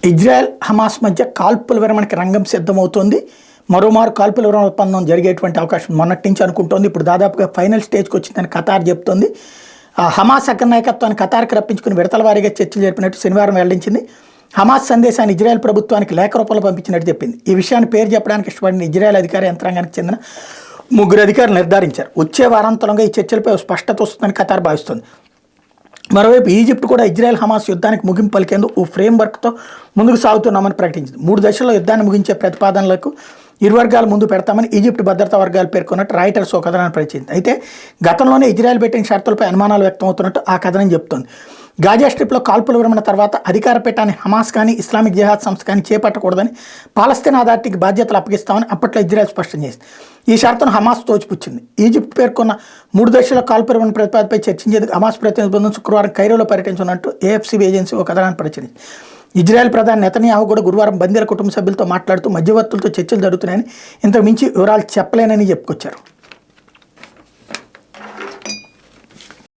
Israel Hamas మధ్య కాల్పుల విరమణకి రంగం సిద్ధమవుతోంది. మరోమారు కాల్పుల విరమణ ఒప్పందం జరిగేటువంటి అవకాశం మొన్నటి నుంచి అనుకుంటోంది. ఇప్పుడు దాదాపుగా ఫైనల్ స్టేజ్కి వచ్చిందని ఖతార్ చెప్తోంది. హమాస్ అగ్రనాయకత్వాన్ని ఖతార్కి రప్పించుకుని విడతల వారీగా చర్చలు జరిపినట్టు శనివారం వెల్లడించింది. హమాస్ సందేశాన్ని ఇజ్రాయెల్ ప్రభుత్వానికి లేఖ రూపంలో పంపించినట్టు చెప్పింది. ఈ విషయాన్ని పేరు చెప్పడానికి ఇష్టపడిన ఇజ్రాయెల్ అధికార యంత్రాంగానికి చెందిన 3 అధికారులు నిర్ధారించారు. వచ్చే వారాంతంలో ఈ చర్చలపై స్పష్టత వస్తుందని ఖతార్ భావిస్తోంది. మరోవైపు ఈజిప్ట్ కూడా ఇజ్రాయెల్ హమాస్ యుద్ధానికి ముగింపు పలికేందుకు ఓ ఫ్రేమ్వర్క్తో ముందుకు సాగుతున్నామని ప్రకటించింది. 3 దశల్లో యుద్ధాన్ని ముగించే ప్రతిపాదనలకు ఇరు వర్గాలు ముందు పెడతామని ఈజిప్ట్ భద్రతా వర్గాలు పేర్కొన్నట్టు రాయిటర్స్ ఓ కథనాన్ని ప్రచురించింది. అయితే గతంలోనే ఇజ్రాయెల్ పెట్టిన షరతులపై అనుమానాలు వ్యక్తమవుతున్నట్టు ఆ కథనం చెబుతోంది. గాజా స్ట్రిప్లో కాల్పుల విరమణ తర్వాత అధికార పీఠాన్ని హమాస్ కానీ ఇస్లామిక్ జిహాద్ సంస్థ కానీ చేపట్టకూడదని పాలస్తీనా అథారిటీకి బాధ్యతలు అప్పగిస్తామని అప్పట్లో ఇజ్రాయెల్ స్పష్టం చేసింది. ఈ షరతును హమాస్ తోచిపుచ్చింది. ఈజిప్ట్ పేర్కొన్న 3 దశల కాల్పుల విరమణ ప్రతిపాదనపై చర్చించేందుకు హమాస్ ప్రతినిధి బృందం శుక్రవారం కైరోలో పర్యటించనున్నట్టు ఏఎఫ్సీ ఏజెన్సీ ఒక కథనాన్ని ప్రచురించింది. ఇజ్రాయెల్ ప్రధాని నెతన్యాహు కూడా గురువారం బందీల కుటుంబ సభ్యులతో మాట్లాడుతూ మధ్యవర్తులతో చర్చలు జరుగుతున్నాయని, ఇంతకు మించి వివరాలు చెప్పలేనని చెప్పుకొచ్చారు.